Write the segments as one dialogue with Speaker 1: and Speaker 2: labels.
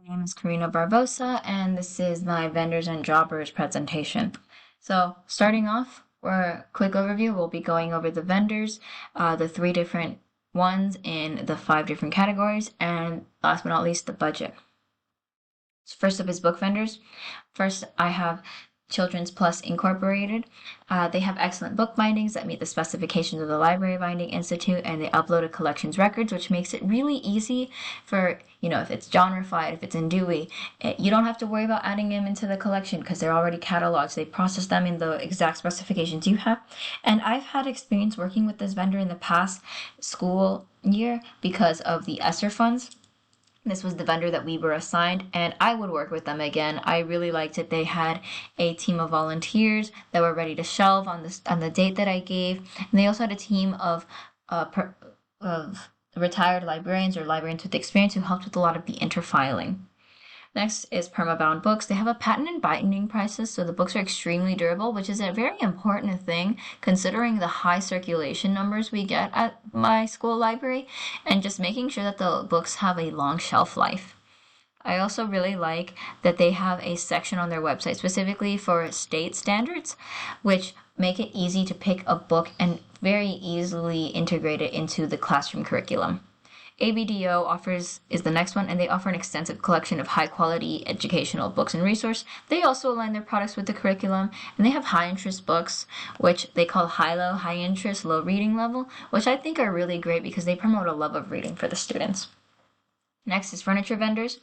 Speaker 1: My name is Karina Barbosa, and this is my vendors and jobbers presentation. So, starting off, for a quick overview, we'll be going over the vendors, the three different ones in the five different categories, and last but not least, the budget. So first up is book vendors. First, I have Children's Plus Incorporated. They have excellent book bindings that meet the specifications of the Library Binding Institute, and they upload a collections records, which makes it really easy for, if it's genrefied, if it's in Dewey, you don't have to worry about adding them into the collection because they're already cataloged. They process them in the exact specifications you have. And I've had experience working with this vendor in the past school year because of the ESSER funds. This was the vendor that we were assigned, and I would work with them again. I really liked it. They had a team of volunteers that were ready to shelve on the date that I gave, and they also had a team of retired librarians or librarians with experience who helped with a lot of the interfiling. Next is Permabound Books. They have a patent and binding prices, so the books are extremely durable, which is a very important thing considering the high circulation numbers we get at my school library, and just making sure that the books have a long shelf life. I also really like that they have a section on their website specifically for state standards, which make it easy to pick a book and very easily integrate it into the classroom curriculum. ABDO is the next one, and they offer an extensive collection of high quality educational books and resources. They also align their products with the curriculum, and they have high interest books, which they call high interest, low reading level, which I think are really great because they promote a love of reading for the students. Next is furniture vendors.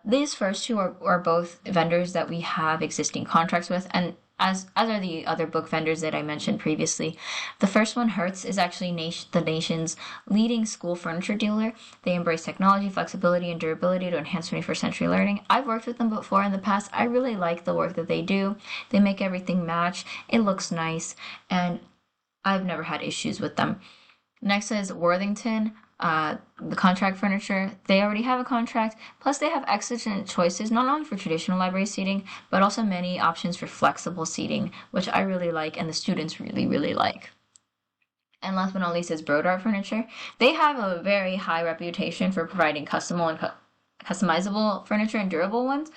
Speaker 1: These first two are both vendors that we have existing contracts with, and as are the other book vendors that I mentioned previously. The first one, Hertz, is actually the nation's leading school furniture dealer. They embrace technology, flexibility, and durability to enhance 21st century learning. I've worked with them before in the past. I really like the work that they do. They make everything match. It looks nice, and I've never had issues with them. Next is Worthington, the contract furniture. They already have a contract, plus they have excellent choices, not only for traditional library seating, but also many options for flexible seating, which I really like and the students really, really like. And last but not least is Brodart Furniture. They have a very high reputation for providing customizable furniture and durable ones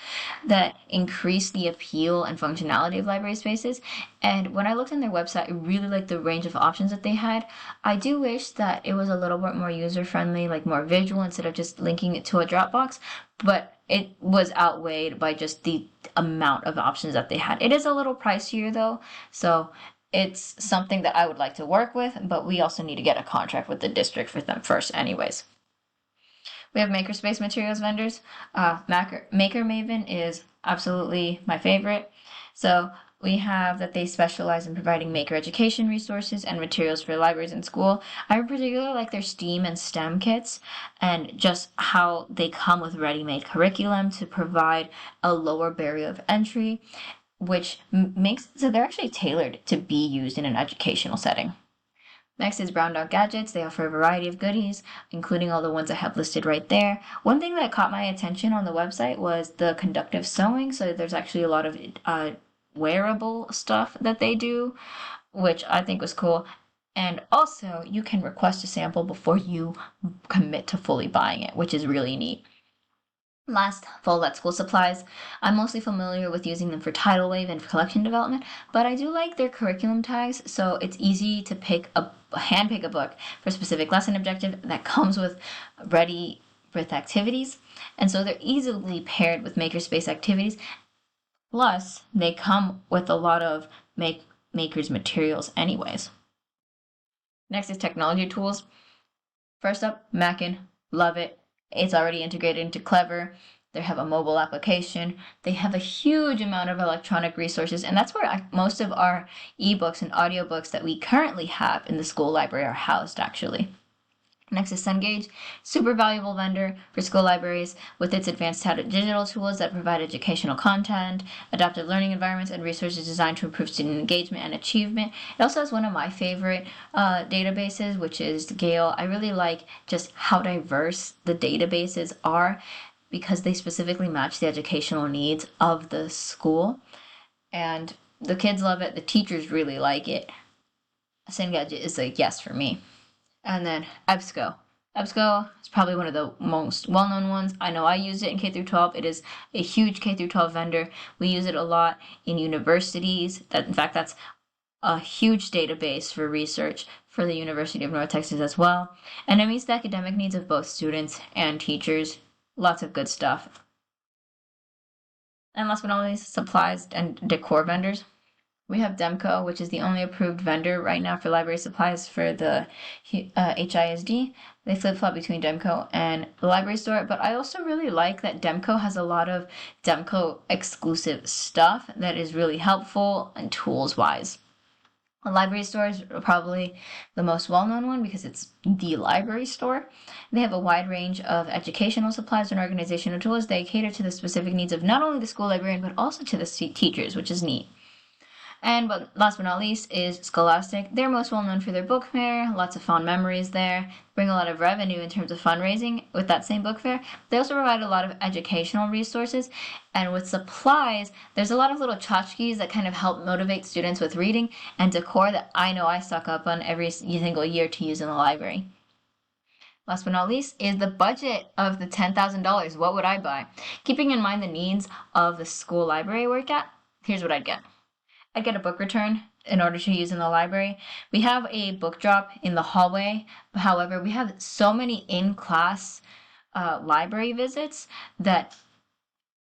Speaker 1: that increase the appeal and functionality of library spaces. And when I looked on their website, I really liked the range of options that they had. I do wish that it was a little bit more user friendly, like more visual instead of just linking it to a Dropbox, but it was outweighed by just the amount of options that they had. It is a little pricier though, so it's something that I would like to work with, but we also need to get a contract with the district for them first anyways. We have Makerspace Materials vendors. Maker Maven is absolutely my favorite. So we have that they specialize in providing maker education resources and materials for libraries and school. I particularly like their STEAM and STEM kits and just how they come with ready-made curriculum to provide a lower barrier of entry, which makes so they're actually tailored to be used in an educational setting. Next is Brown Dog Gadgets. They offer a variety of goodies, including all the ones I have listed right there. One thing that caught my attention on the website was the conductive sewing. So there's actually a lot of wearable stuff that they do, which I think was cool. And also, you can request a sample before you commit to fully buying it, which is really neat. Last, Follett School Supplies. I'm mostly familiar with using them for tidal wave and collection development, but I do like their curriculum tags, so it's easy to hand pick a book for a specific lesson objective that comes ready with activities, and so they're easily paired with makerspace activities. Plus, they come with a lot of makers materials anyways. Next is technology tools. First up, Mackin. Love it. It's already integrated into Clever. They have a mobile application. They have a huge amount of electronic resources, and that's where most of our ebooks and audiobooks that we currently have in the school library are housed, actually. Next is Cengage, super valuable vendor for school libraries with its advanced digital tools that provide educational content, adaptive learning environments, and resources designed to improve student engagement and achievement. It also has one of my favorite databases, which is Gale. I really like just how diverse the databases are because they specifically match the educational needs of the school. And the kids love it. The teachers really like it. Cengage is a yes for me. And then EBSCO. EBSCO is probably one of the most well-known ones. I know I use it in K through 12. It is a huge K through 12 vendor. We use it a lot in universities. In fact, that's a huge database for research for the University of North Texas as well. And it meets the academic needs of both students and teachers. Lots of good stuff. And last but not least, supplies and decor vendors. We have Demco, which is the only approved vendor right now for library supplies for the HISD. They flip-flop between Demco and the library store, but I also really like that Demco has a lot of Demco exclusive stuff that is really helpful and tools-wise. The library store is probably the most well-known one because it's the library store. They have a wide range of educational supplies and organizational tools. They cater to the specific needs of not only the school librarian, but also to the teachers, which is neat. And last but not least is Scholastic. They're most well known for their book fair, lots of fond memories there, bring a lot of revenue in terms of fundraising with that same book fair. They also provide a lot of educational resources, and with supplies, there's a lot of little tchotchkes that kind of help motivate students with reading and decor that I know I stock up on every single year to use in the library. Last but not least is the budget of the $10,000. What would I buy? Keeping in mind the needs of the school library I work at, here's what I'd get. I'd get a book return in order to use in the library. We have a book drop in the hallway. However, we have so many in-class library visits that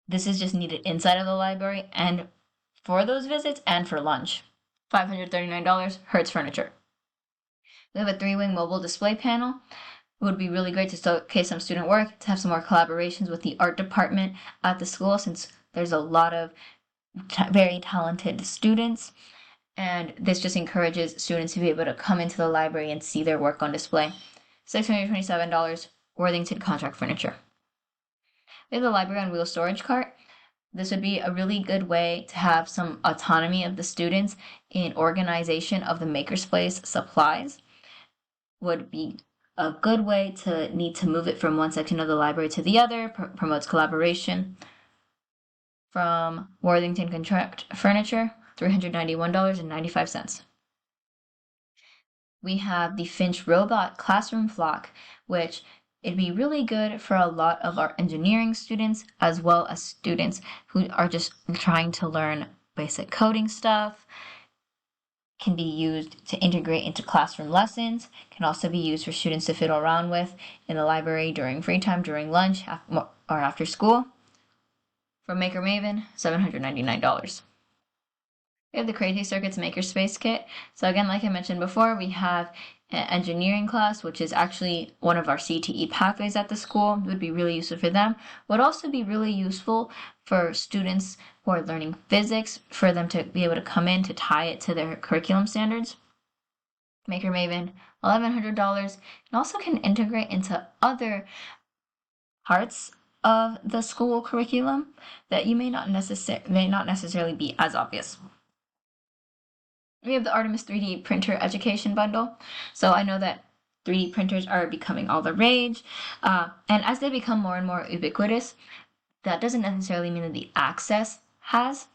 Speaker 1: this is just needed inside of the library and for those visits and for lunch. $539, Hertz Furniture. We have a 3-wing mobile display panel. It would be really great to showcase some student work, to have some more collaborations with the art department at the school since there's a lot of very talented students, and this just encourages students to be able to come into the library and see their work on display. $627, Worthington Contract Furniture. We have the library on wheel storage cart. This would be a really good way to have some autonomy of the students in organization of the Makerspace supplies. Would be a good way to need to move it from one section of the library to the other, promotes collaboration. From Worthington Contract Furniture, $391.95. We have the Finch Robot Classroom Flock, which it'd be really good for a lot of our engineering students as well as students who are just trying to learn basic coding stuff. Can be used to integrate into classroom lessons, can also be used for students to fiddle around with in the library during free time, during lunch, or after school. From Maker Maven, $799. We have the Crazy Circuits Makerspace Kit. So again, like I mentioned before, we have an engineering class, which is actually one of our CTE pathways at the school. It would be really useful for them. Would also be really useful for students who are learning physics, for them to be able to come in to tie it to their curriculum standards. Maker Maven, $1,100, and also can integrate into other parts of the school curriculum that you may not necessarily be as obvious. We have the Artemis 3D printer education bundle. So I know that 3D printers are becoming all the rage, and as they become more and more ubiquitous, that doesn't necessarily mean that the access has.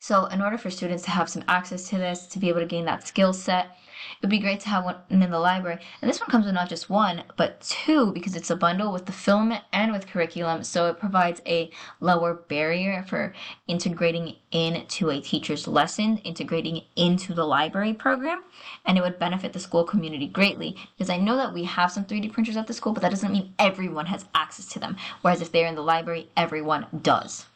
Speaker 1: So in order for students to have some access to this, to be able to gain that skill set, it would be great to have one in the library. And this one comes with not just one, but two, because it's a bundle with the filament and with curriculum. So it provides a lower barrier for integrating into a teacher's lesson, integrating into the library program. And it would benefit the school community greatly, because I know that we have some 3D printers at the school, but that doesn't mean everyone has access to them. Whereas if they're in the library, everyone does.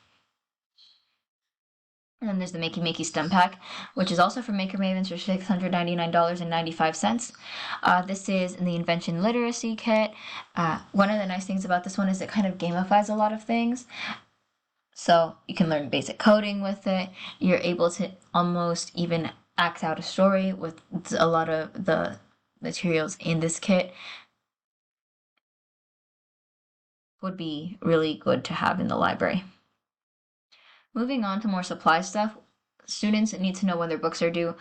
Speaker 1: And then there's the Makey Makey STEM Pack, which is also from Maker Mavens for $699.95. This is in the Invention Literacy Kit. One of the nice things about this one is it kind of gamifies a lot of things. So you can learn basic coding with it. You're able to almost even act out a story with a lot of the materials in this kit. Would be really good to have in the library. Moving on to more supply stuff, students need to know when their books are due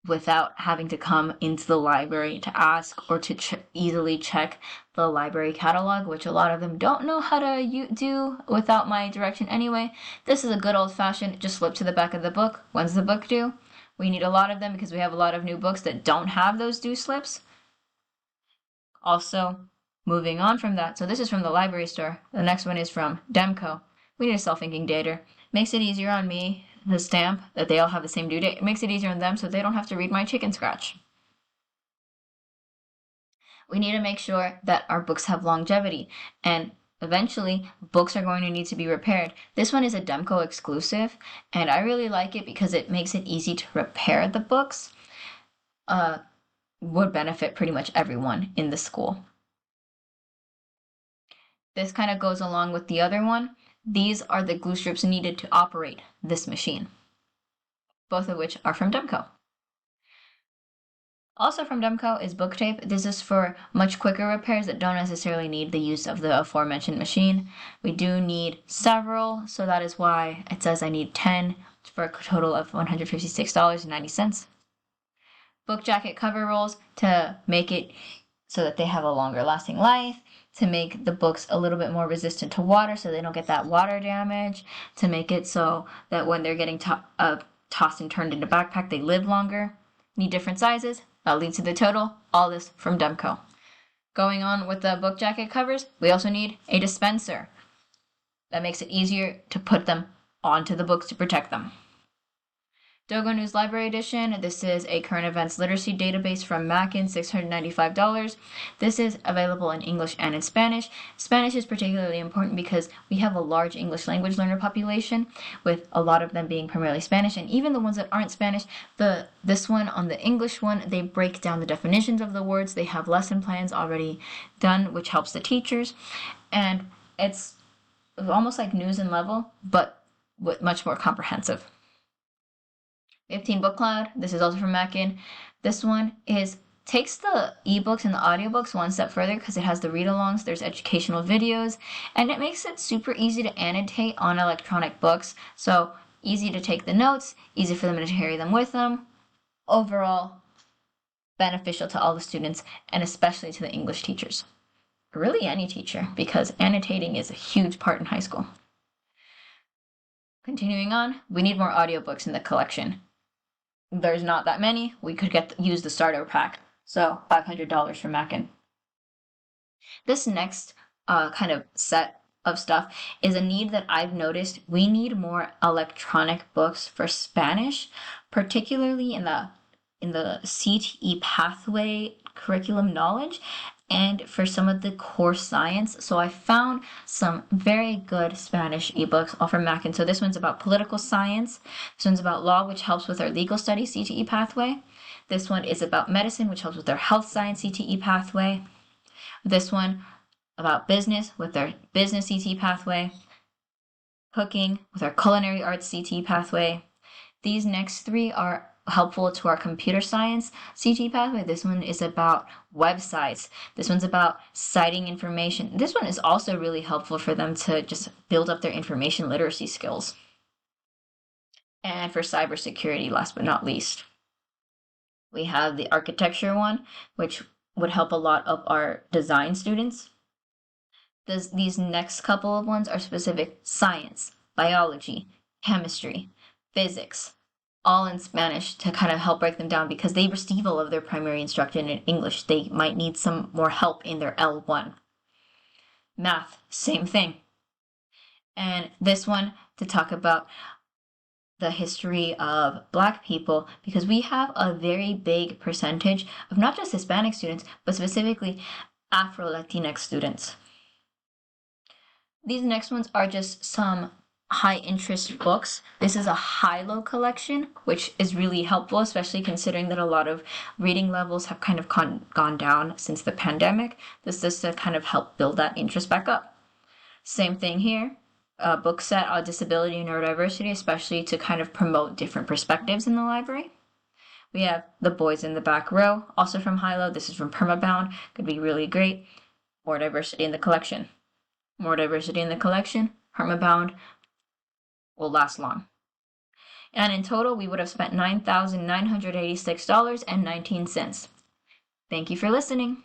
Speaker 1: without having to come into the library to ask or to easily check the library catalog, which a lot of them don't know how to do without my direction anyway. This is a good old-fashioned, just flip to the back of the book. When's the book due? We need a lot of them because we have a lot of new books that don't have those due slips. Also, moving on from that, so this is from the library store. The next one is from Demco. We need a self-inking dater. Makes it easier on me, the stamp, that they all have the same due date. It makes it easier on them so they don't have to read my chicken scratch. We need to make sure that our books have longevity, and eventually books are going to need to be repaired. This one is a Demco exclusive, and I really like it because it makes it easy to repair the books. Would benefit pretty much everyone in the school. This kind of goes along with the other one. These are the glue strips needed to operate this machine, both of which are from Demco. Also from Demco is book tape. This is for much quicker repairs that don't necessarily need the use of the aforementioned machine. We do need several, so that is why it says I need 10 for a total of $156.90. Book jacket cover rolls to make it so that they have a longer lasting life, to make the books a little bit more resistant to water so they don't get that water damage, to make it so that when they're getting tossed and turned into backpack, they live longer. Need different sizes. That leads to the total. All this from Demco. Going on with the book jacket covers, we also need a dispenser. That makes it easier to put them onto the books to protect them. Dogo News Library Edition. This is a current events literacy database from Mackin, $695. This is available in English and in Spanish. Spanish is particularly important because we have a large English language learner population, with a lot of them being primarily Spanish, and even the ones that aren't Spanish, this one on the English one, they break down the definitions of the words. They have lesson plans already done, which helps the teachers, and it's almost like News and Level, but much more comprehensive. 15 Book Cloud. This is also from Mackin. This one takes the ebooks and the audiobooks one step further because it has the read-alongs, there's educational videos, and it makes it super easy to annotate on electronic books. So easy to take the notes, easy for them to carry them with them. Overall, beneficial to all the students and especially to the English teachers. Really any teacher, because annotating is a huge part in high school. Continuing on, we need more audiobooks in the collection. There's not that many. We could use the starter pack. So $500 from Mackin. This next kind of set of stuff is a need that I've noticed. We need more electronic books for Spanish, particularly in the CTE pathway curriculum knowledge, and for some of the core science. So I found some very good Spanish ebooks all from Mackin. So this one's about political science. This one's about law, which helps with our legal studies CTE pathway. This one is about medicine, which helps with our health science CTE pathway. This one about business with their business CTE pathway. Cooking with our culinary arts CTE pathway. These next three are helpful to our computer science CTE pathway. This one is about websites. This one's about citing information. This one is also really helpful for them to just build up their information literacy skills. And for cybersecurity, last but not least, we have the architecture one, which would help a lot of our design students. These next couple of ones are specific science, biology, chemistry, physics, all in Spanish to kind of help break them down because they receive all of their primary instruction in English. They might need some more help in their L1. Math, same thing. And this one to talk about the history of Black people, because we have a very big percentage of not just Hispanic students, but specifically Afro-Latinx students. These next ones are just some high interest books. This is a high-low collection, which is really helpful, especially considering that a lot of reading levels have kind of gone down since the pandemic. This is to kind of help build that interest back up. Same thing here, a book set on disability and neurodiversity, especially to kind of promote different perspectives in the library. We have The Boys in the Back Row, also from Hilo. This is from Permabound, could be really great. More diversity in the collection. More diversity in the collection, Permabound will last long. And in total, we would have spent $9,986.19. Thank you for listening.